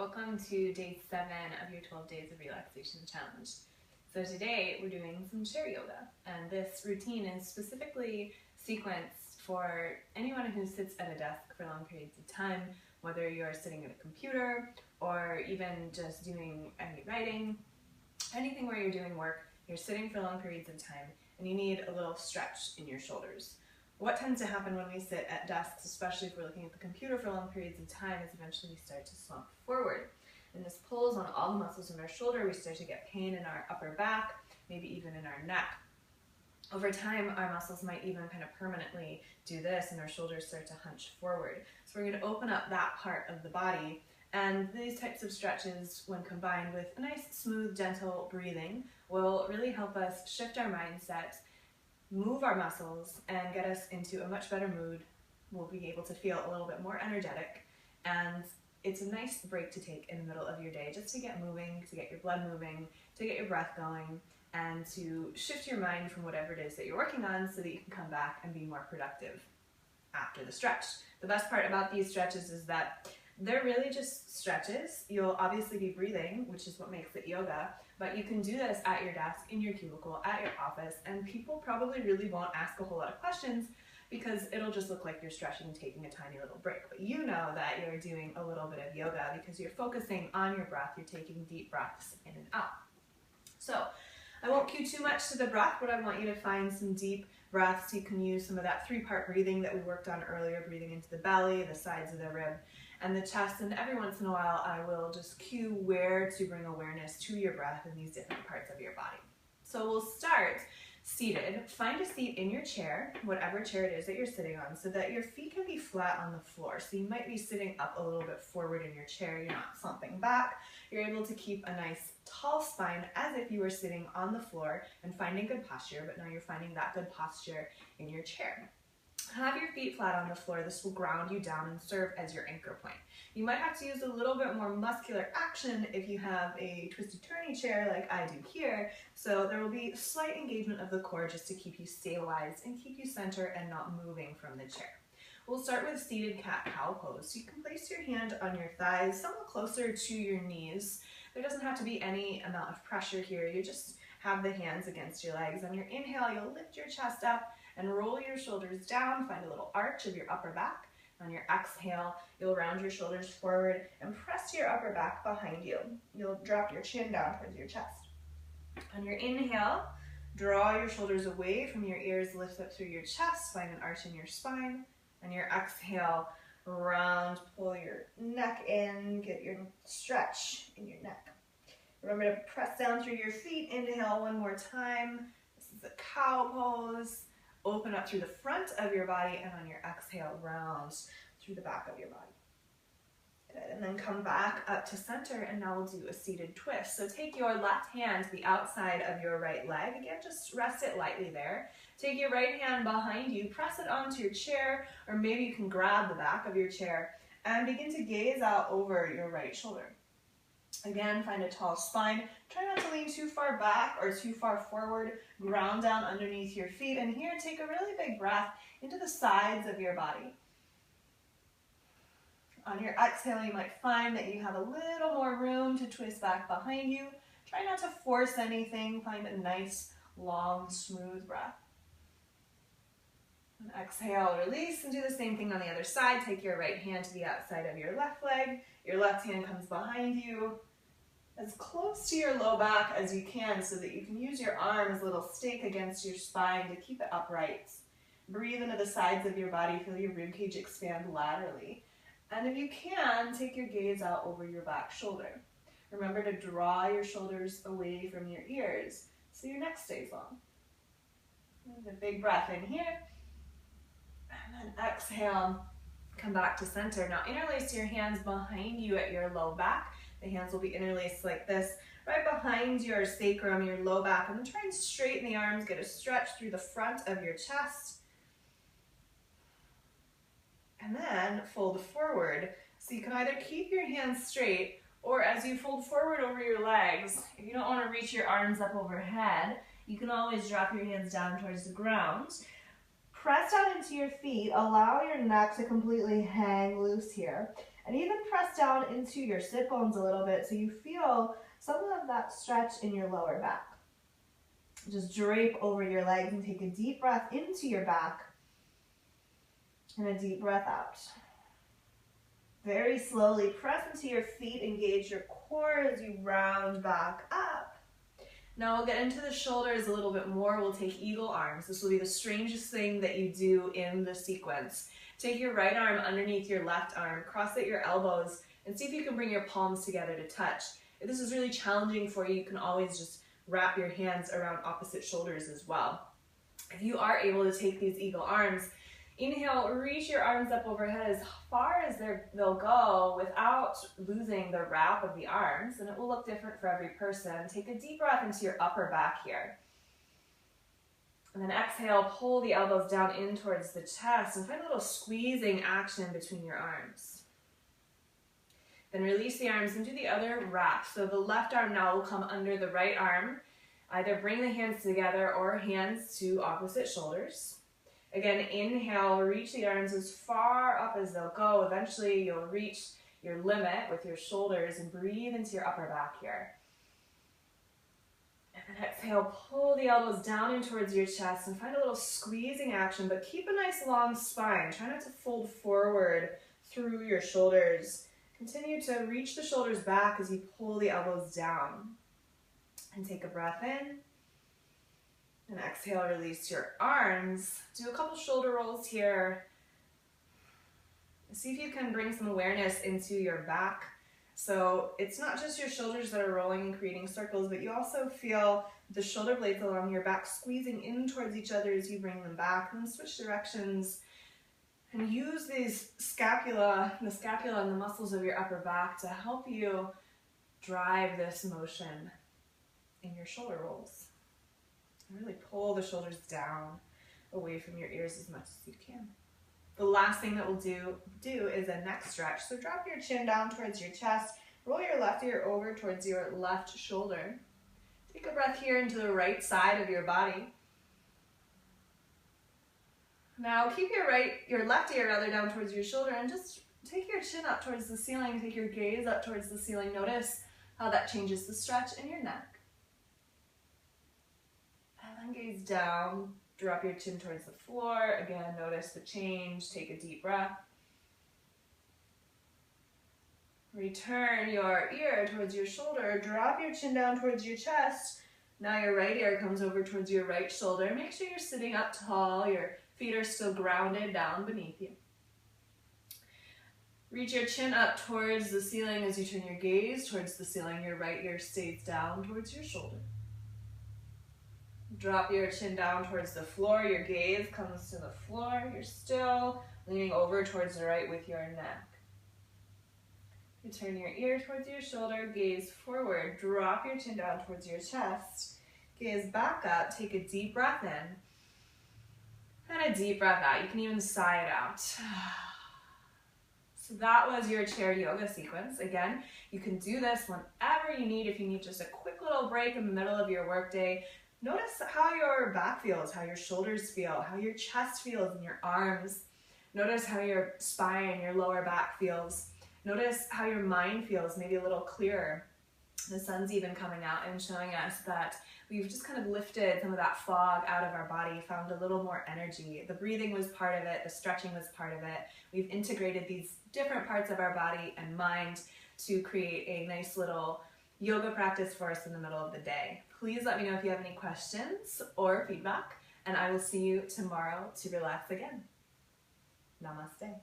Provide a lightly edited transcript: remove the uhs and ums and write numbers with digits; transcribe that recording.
Welcome to day 7 of your 12 days of relaxation challenge. So today we're doing some chair yoga, and this routine is specifically sequenced for anyone who sits at a desk for long periods of time, whether you're sitting at a computer or even just doing any writing, anything where you're doing work, you're sitting for long periods of time and you need a little stretch in your shoulders. What tends to happen when we sit at desks, especially if we're looking at the computer for long periods of time, is eventually we start to slump forward. And this pulls on all the muscles in our shoulder. We start to get pain in our upper back, maybe even in our neck. Over time, our muscles might even kind of permanently do this and our shoulders start to hunch forward. So we're going to open up that part of the body. And these types of stretches, when combined with a nice, smooth, gentle breathing, will really help us shift our mindset, move our muscles, and get us into a much better mood. We'll be able to feel a little bit more energetic, and it's a nice break to take in the middle of your day just to get moving, to get your blood moving, to get your breath going, and to shift your mind from whatever it is that you're working on so that you can come back and be more productive after the stretch. The best part about these stretches is that they're really just stretches. You'll obviously be breathing, which is what makes it yoga, but you can do this at your desk, in your cubicle, at your office, and people probably really won't ask a whole lot of questions because it'll just look like you're stretching and taking a tiny little break. But you know that you're doing a little bit of yoga because you're focusing on your breath, you're taking deep breaths in and out. So I won't cue too much to the breath, but I want you to find some deep breaths. You can use some of that 3-part breathing that we worked on earlier, breathing into the belly, the sides of the rib, and the chest. And every once in a while, I will just cue where to bring awareness to your breath in these different parts of your body. So we'll start seated. Find a seat in your chair, whatever chair it is that you're sitting on, so that your feet can be flat on the floor. So you might be sitting up a little bit forward in your chair. You're not slumping back. You're able to keep a nice tall spine as if you were sitting on the floor and finding good posture, but now you're finding that good posture in your chair. Have your feet flat on the floor. This will ground you down and serve as your anchor point. You might have to use a little bit more muscular action if you have a twisty-turny chair like I do here, so there will be slight engagement of the core just to keep you stabilized and keep you centered and not moving from the chair. We'll start with seated cat-cow pose. So you can place your hand on your thighs, somewhat closer to your knees. There doesn't have to be any amount of pressure here. You just have the hands against your legs. On your inhale, you'll lift your chest up and roll your shoulders down. Find a little arch of your upper back. On your exhale, you'll round your shoulders forward and press your upper back behind you. You'll drop your chin down towards your chest. On your inhale, draw your shoulders away from your ears, lift up through your chest, find an arch in your spine. On your exhale, round, pull your neck in, get your stretch in your neck. Remember to press down through your feet. Inhale one more time. This is a cow pose. Open up through the front of your body, and on your exhale, round through the back of your body. Good, and then come back up to center, and now we'll do a seated twist. So take your left hand to the outside of your right leg. Again, just rest it lightly there. Take your right hand behind you, press it onto your chair, or maybe you can grab the back of your chair, and begin to gaze out over your right shoulder. Again, find a tall spine. Try not to lean too far back or too far forward. Ground down underneath your feet. And here, take a really big breath into the sides of your body. On your exhale, you might find that you have a little more room to twist back behind you. Try not to force anything. Find a nice, long, smooth breath. And exhale, release, and do the same thing on the other side. Take your right hand to the outside of your left leg. Your left hand comes behind you, as close to your low back as you can so that you can use your arm as a little stake against your spine to keep it upright. Breathe into the sides of your body, feel your ribcage expand laterally. And if you can, take your gaze out over your back shoulder. Remember to draw your shoulders away from your ears so your neck stays long. And a big breath in here. And then exhale, come back to center. Now interlace your hands behind you at your low back. The hands will be interlaced like this, right behind your sacrum, your low back. And then try and straighten the arms, get a stretch through the front of your chest. And then fold forward. So you can either keep your hands straight, or as you fold forward over your legs, if you don't want to reach your arms up overhead, you can always drop your hands down towards the ground. Press down into your feet, allow your neck to completely hang loose here, And even press down into your sit bones a little bit so you feel some of that stretch in your lower back. Just drape over your legs and take a deep breath into your back and a deep breath out. Very slowly press into your feet, engage your core as you round back up. Now we'll get into the shoulders a little bit more. We'll take eagle arms. This will be the strangest thing that you do in the sequence. Take your right arm underneath your left arm, cross at your elbows, and see if you can bring your palms together to touch. If this is really challenging for you, you can always just wrap your hands around opposite shoulders as well. If you are able to take these eagle arms, inhale, reach your arms up overhead as far as they'll go without losing the wrap of the arms, and it will look different for every person. Take a deep breath into your upper back here. And then exhale, pull the elbows down in towards the chest and find a little squeezing action between your arms. Then release the arms and do the other wrap. So the left arm now will come under the right arm. Either bring the hands together or hands to opposite shoulders. Again, inhale, reach the arms as far up as they'll go. Eventually, you'll reach your limit with your shoulders and breathe into your upper back here. And then exhale, pull the elbows down in towards your chest and find a little squeezing action, but keep a nice long spine. Try not to fold forward through your shoulders. Continue to reach the shoulders back as you pull the elbows down. And take a breath in. And exhale, release your arms. Do a couple shoulder rolls here. See if you can bring some awareness into your back. So it's not just your shoulders that are rolling and creating circles, but you also feel the shoulder blades along your back squeezing in towards each other as you bring them back. And then switch directions and use the scapula and the muscles of your upper back to help you drive this motion in your shoulder rolls. And really pull the shoulders down away from your ears as much as you can. The last thing that we'll do is a neck stretch. So drop your chin down towards your chest, roll your left ear over towards your left shoulder. Take a breath here into the right side of your body. Now keep your left ear down towards your shoulder and just take your chin up towards the ceiling, take your gaze up towards the ceiling. Notice how that changes the stretch in your neck. And then gaze down. Drop your chin towards the floor. Again, notice the change. Take a deep breath. Return your ear towards your shoulder. Drop your chin down towards your chest. Now your right ear comes over towards your right shoulder. Make sure you're sitting up tall. Your feet are still grounded down beneath you. Reach your chin up towards the ceiling as you turn your gaze towards the ceiling. Your right ear stays down towards your shoulder. Drop your chin down towards the floor. Your gaze comes to the floor. You're still leaning over towards the right with your neck. You turn your ear towards your shoulder, gaze forward. Drop your chin down towards your chest. Gaze back up. Take a deep breath in. And a deep breath out. You can even sigh it out. So that was your chair yoga sequence. Again, you can do this whenever you need. If you need just a quick little break in the middle of your workday, notice how your back feels, how your shoulders feel, how your chest feels and your arms. Notice how your spine, your lower back feels. Notice how your mind feels, maybe a little clearer. The sun's even coming out and showing us that we've just kind of lifted some of that fog out of our body, found a little more energy. The breathing was part of it, the stretching was part of it. We've integrated these different parts of our body and mind to create a nice little yoga practice for us in the middle of the day. Please let me know if you have any questions or feedback, and I will see you tomorrow to relax again. Namaste.